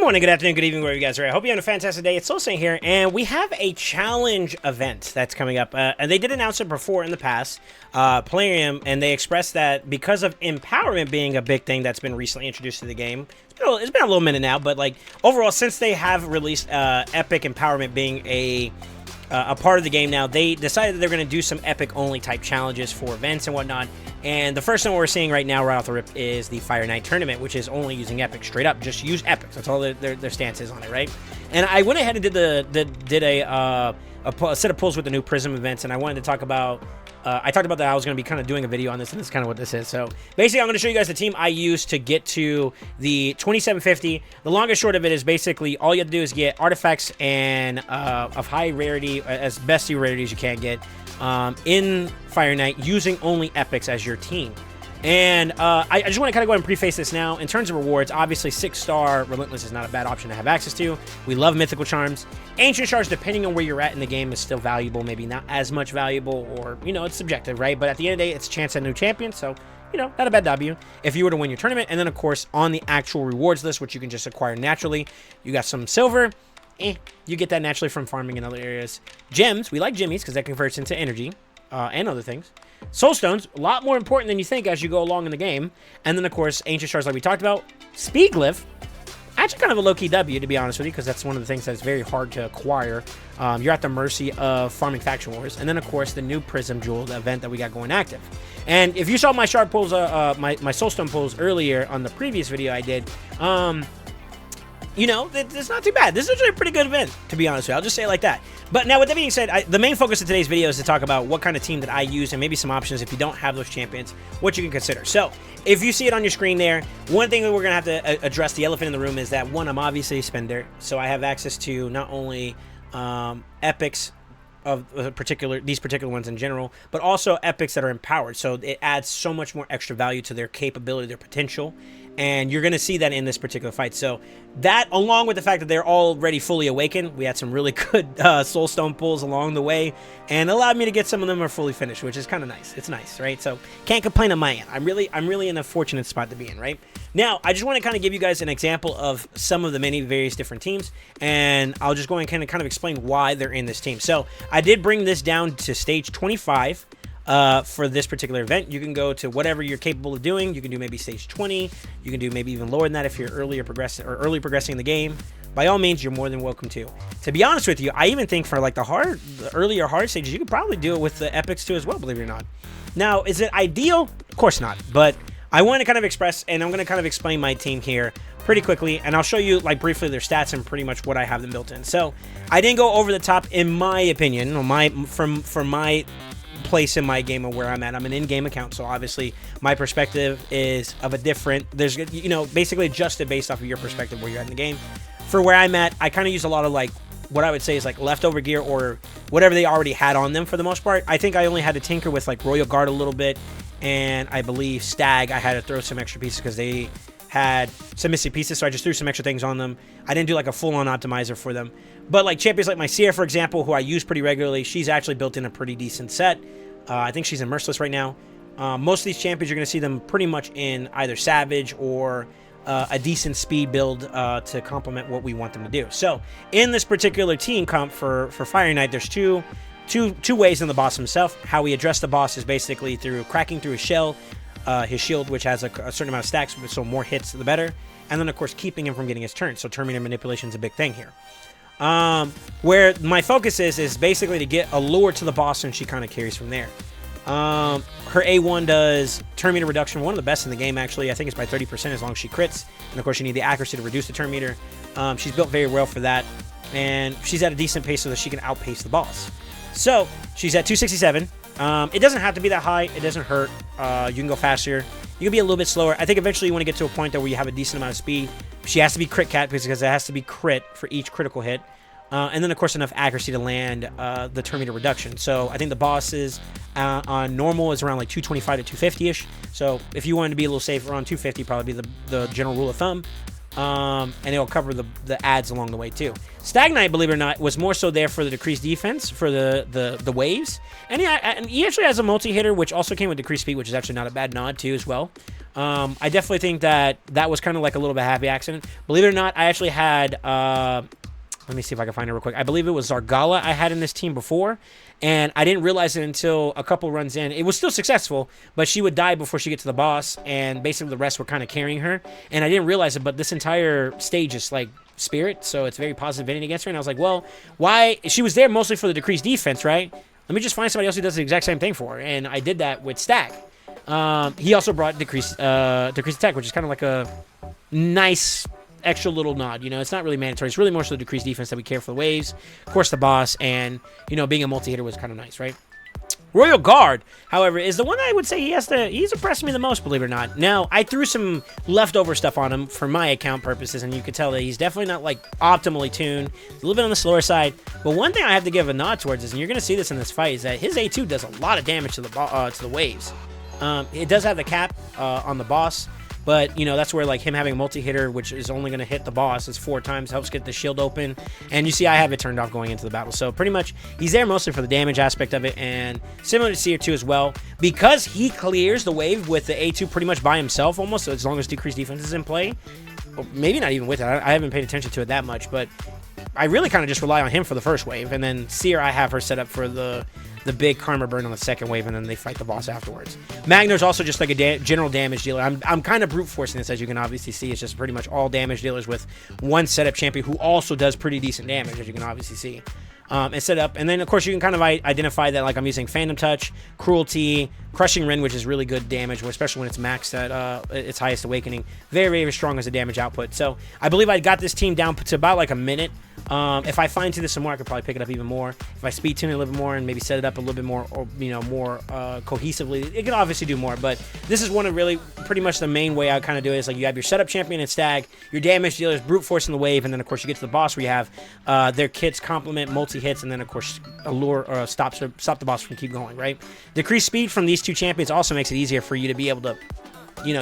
morning, good afternoon, good evening, wherever you guys are. I hope you're having a fantastic day. It's SoulSaint here, and we have a challenge event that's coming up. And they did announce it before in the past, Plarium, and they expressed that because of empowerment being a big thing that's been recently introduced to the game. It's been a little minute now, but like overall, since they have released Epic Empowerment being a part of the game now, they decided that they're going to do some Epic only type challenges for events and whatnot. And the first one we're seeing right now, right off the rip, is the Fire Night Tournament, which is only using Epic straight up. Just use Epics. That's all their stance is on it, right? And I went ahead and did a set of polls with the new Prism events, and I wanted to talk about. I talked about that I was going to be kind of doing a video on this, and this is kind of what this is. So basically, I'm going to show you guys the team I used to get to the 2750. The long and short of it is basically all you have to do is get artifacts and of high rarity, as best rarity as you can get in Fire Night, using only Epics as your team. And I just want to kind of go ahead and preface this now. In terms of rewards, obviously 6-star Relentless is not a bad option to have access to. We love Mythical Charms. Ancient Shards, depending on where you're at in the game, is still valuable. Maybe not as much valuable, or, you know, it's subjective, right? But at the end of the day, it's a chance at a new champion, so, you know, not a bad W if you were to win your tournament. And then, of course, on the actual rewards list, which you can just acquire naturally, you got some silver. You get that naturally from farming in other areas. Gems, we like Jimmies because that converts into energy and other things. Soul Stones, a lot more important than you think as you go along in the game. And then, of course, Ancient Shards like we talked about. Speed Glyph, actually kind of a low-key W, to be honest with you, because that's one of the things that's very hard to acquire. You're at the mercy of farming faction wars. And then, of course, the new Prism Jewel, the event that we got going active. And if you saw my shard pulls, my Soulstone pulls earlier on the previous video I did, you know, it's not too bad. This is actually a pretty good event, to be honest with you. I'll just say it like that. But now, with that being said, the main focus of today's video is to talk about what kind of team that I use and maybe some options if you don't have those champions, what you can consider. So, if you see it on your screen there, one thing that we're going to have to address, the elephant in the room, is that, one, I'm obviously a spender, so I have access to not only epics of these particular ones in general, but also epics that are empowered. So it adds so much more extra value to their capability, their potential, and you're going to see that in this particular fight. So that, along with the fact that they're already fully awakened, we had some really good Soulstone pulls along the way, and allowed me to get some of them are fully finished, which is kind of nice. It's nice, right? So can't complain on my end. I'm really in a fortunate spot to be in, right? Now, I just want to kind of give you guys an example of some of the many various different teams, and I'll just go and kind of explain why they're in this team. So I did bring this down to stage 25 for this particular event. You can go to whatever you're capable of doing. You can do maybe stage 20. You can do maybe even lower than that if you're early progressing in the game. By all means, you're more than welcome to. To be honest with you, I even think for like the earlier hard stages, you could probably do it with the epics too as well, believe it or not. Now, is it ideal? Of course not, but I want to kind of express, and I'm going to kind of explain my team here pretty quickly, and I'll show you like briefly their stats and pretty much what I have them built in. So I didn't go over the top in my opinion, from my place in my game of where I'm at. I'm an in-game account, so obviously my perspective is of a different, there's, you know, basically adjusted based off of your perspective where you're at in the game. For where I'm at, I kind of use a lot of like what I would say is like leftover gear or whatever they already had on them for the most part. I think I only had to tinker with like Royal Guard a little bit, and I believe Stag I had to throw some extra pieces because they had some missing pieces, so I just threw some extra things on them. I didn't do like a full-on optimizer for them. But like champions like my Seer, for example, who I use pretty regularly, she's actually built in a pretty decent set. I think she's in Merciless right now. Most of these champions, you're going to see them pretty much in either Savage or a decent speed build to complement what we want them to do. So in this particular team comp for Fire Night, there's two ways in the boss himself. How we address the boss is basically through cracking through his shell, his shield, which has a certain amount of stacks, so more hits the better, and then of course keeping him from getting his turn. So Terminator manipulation is a big thing here. Where my focus is basically to get a lure to the boss, and she kind of carries from there. Her A1 does turn meter reduction, one of the best in the game actually. I think it's by 30% as long as she crits, and of course you need the accuracy to reduce the turn meter. She's built very well for that, and she's at a decent pace so that she can outpace the boss. So she's at 267. It doesn't have to be that high. It doesn't hurt. You can go faster. You can be a little bit slower. I think eventually you want to get to a point where you have a decent amount of speed. She has to be crit cat because it has to be crit for each critical hit. And then, of course, enough accuracy to land the turn meter reduction. So I think the boss is on normal is around like 225 to 250-ish. So if you wanted to be a little safe, around 250 probably be the general rule of thumb. And it'll cover the ads along the way too. Stag Knight, believe it or not, was more so there for the decreased defense, for the waves. And he actually has a multi-hitter, which also came with decreased speed, which is actually not a bad nod too as well. I definitely think that was kind of like a little bit happy accident. Believe it or not, I actually had, let me see if I can find it real quick. I believe it was Zargala I had in this team before, and I didn't realize it until a couple runs in. It was still successful, but she would die before she gets to the boss, and basically the rest were kind of carrying her, and I didn't realize it, but this entire stage is like spirit, so it's very positive ending against her, and I was like, well, why? She was there mostly for the decreased defense, right? Let me just find somebody else who does the exact same thing for her, and I did that with Stag. He also brought decreased attack, which is kind of like a nice extra little nod. It's not really mandatory. It's really more so the decreased defense that we care for the waves. Of course, the boss, and, being a multi-hitter was kind of nice, right? Royal Guard, however, is the one I would say he's impressed me the most, believe it or not. Now, I threw some leftover stuff on him for my account purposes, and you could tell that he's definitely not, like, optimally tuned. He's a little bit on the slower side. But one thing I have to give a nod towards is, and you're going to see this in this fight, is that his A2 does a lot of damage to the waves. It does have the cap on the boss, but, that's where, like, him having a multi-hitter, which is only going to hit the boss, is 4 times, helps get the shield open. And you see I have it turned off going into the battle. So pretty much he's there mostly for the damage aspect of it, and similar to Seer 2 as well. Because he clears the wave with the A2 pretty much by himself almost, so as long as decreased defense is in play. Or maybe not even with it. I haven't paid attention to it that much, but I really kind of just rely on him for the first wave. And then Seer, I have her set up for the big karma burn on the second wave, and then they fight the boss afterwards. Magner's also just like a general damage dealer. I'm kind of brute forcing this, as you can obviously see. It's just pretty much all damage dealers with one setup champion who also does pretty decent damage, as you can obviously see. And set up, and then of course you can kind of identify that, like, I'm using Phantom Touch, Cruelty, Crushing Rend, which is really good damage, especially when it's maxed at its highest awakening. Very, very strong as a damage output. So I believe I got this team down to about like a minute. If I fine tune this some more, I could probably pick it up even more. If I speed tune it a little bit more and maybe set it up a little bit more, or more cohesively, it can obviously do more. But this is one of really pretty much the main way I kind of do it. Is like you have your setup champion and Stag, your damage dealers brute forcing the wave, and then of course you get to the boss where you have their kits complement multi hits, and then of course allure or stop the boss from keep going. Right, decreased speed from these two champions also makes it easier for you to be able to,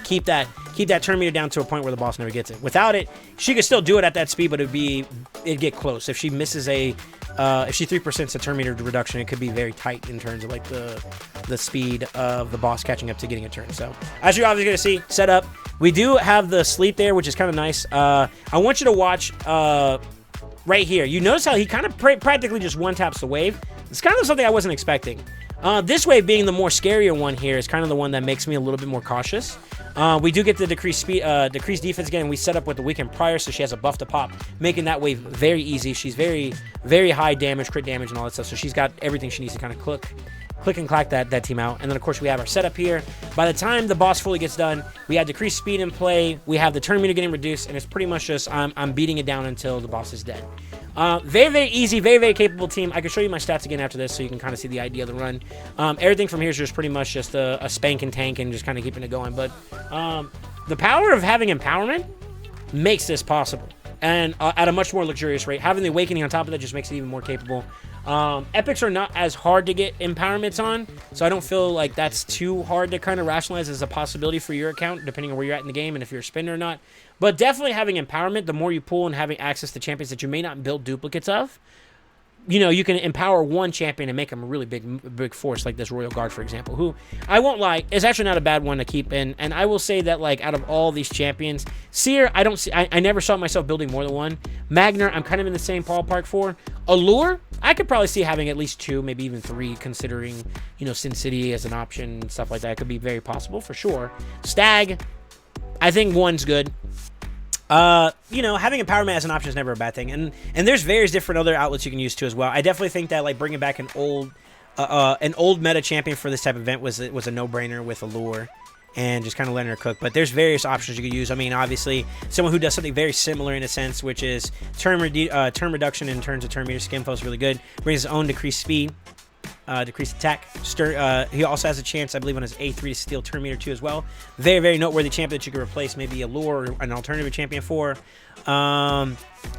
keep that turn meter down to a point where the boss never gets it. Without it, she could still do it at that speed, but it'd get close. If she misses if she 3% a turn meter reduction, it could be very tight in terms of like the speed of the boss catching up to getting a turn. So as you're obviously going to see, set up. We do have the sleep there, which is kind of nice. I want you to watch right here. You notice how he kind of practically just one taps the wave. It's kind of something I wasn't expecting. This wave being the more scarier one here is kind of the one that makes me a little bit more cautious. We do get the decreased speed, decreased defense again, and we set up with the weekend prior, so she has a buff to pop, making that wave very easy. She's very, very high damage, crit damage, and all that stuff, so she's got everything she needs to kind of click and clack that team out. And then of course we have our setup here. By the time the boss fully gets done, we have decreased speed in play, we have the turn meter getting reduced, and it's pretty much just I'm beating it down until the boss is dead. Very, very easy, very, very capable team. I can show you my stats again after this so you can kind of see the idea of the run. Everything from here is just pretty much just a spank and tank and just kind of keeping it going. But the power of having empowerment makes this possible. And at a much more luxurious rate. Having the awakening on top of that just makes it even more capable. Epics are not as hard to get empowerments on, so I don't feel like that's too hard to kind of rationalize as a possibility for your account, depending on where you're at in the game and if you're a spinner or not. But definitely having empowerment, the more you pull and having access to champions that you may not build duplicates of, you can empower one champion and make them a really big force, like this Royal Guard, for example, who, I won't lie, is actually not a bad one to keep in. And I will say that, like, out of all these champions, Seer, I never saw myself building more than one. Magner, I'm kind of in the same ballpark for. Allure, I could probably see having at least 2, maybe even 3, considering, Sin City as an option and stuff like that. It could be very possible, for sure. Stag, I think 1's good. Having empowerment as an option is never a bad thing, and there's various different other outlets you can use too as well. I definitely think that, like, bringing back an old meta champion for this type of event was a no-brainer with Allure, and just kind of letting her cook. But there's various options you could use. I mean, obviously, someone who does something very similar in a sense, which is turn reduction in terms of turn meter. Skinfo is really good. Brings his own decreased speed. Decreased attack. He also has a chance, I believe, on his A3 to steal turn meter 2 as well. Very, very noteworthy champion that you could replace maybe a Lure or an alternative champion for.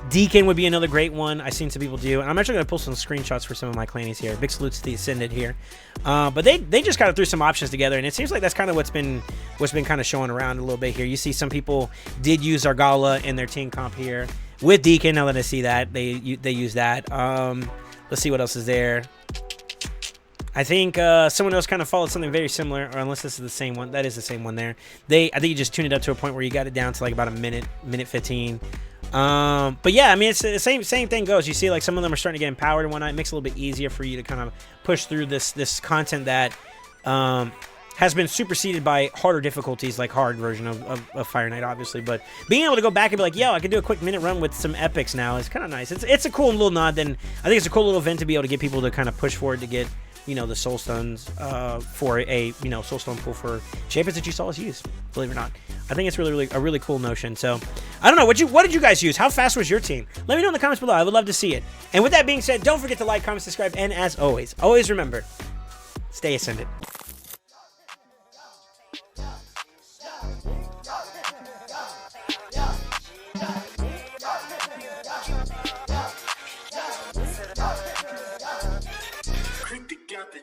Deacon would be another great one I've seen some people do. And I'm actually going to pull some screenshots for some of my clannies here. Big salutes to the Ascended here. But they just kind of threw some options together, and it seems like that's kind of what's been kind of showing around a little bit here. You see some people did use Zargala in their team comp here with Deacon. Now that I see that, they use that. Let's see what else is there. I think someone else kind of followed something very similar, or unless this is the same one. That is the same one there. I think you just tuned it up to a point where you got it down to like about a minute 15. But yeah, I mean, it's the same thing goes. You see, like, some of them are starting to get empowered and whatnot. It makes it a little bit easier for you to kind of push through this content that has been superseded by harder difficulties, like hard version of Fire Knight, obviously. But being able to go back and be like, yo, I can do a quick minute run with some epics now is kind of nice. It's a cool little nod. Then I think it's a cool little event to be able to get people to kind of push forward to get, you know, the soul stones for a, you know, soul stone pool for shapers that you saw us use, believe it or not. I think it's really a really cool notion. So I don't know, what did you guys use? How fast was your team? Let me know in the comments below. I would love to see it. And with that being said, don't forget to like, comment, subscribe, and as always remember, stay ascended. Got the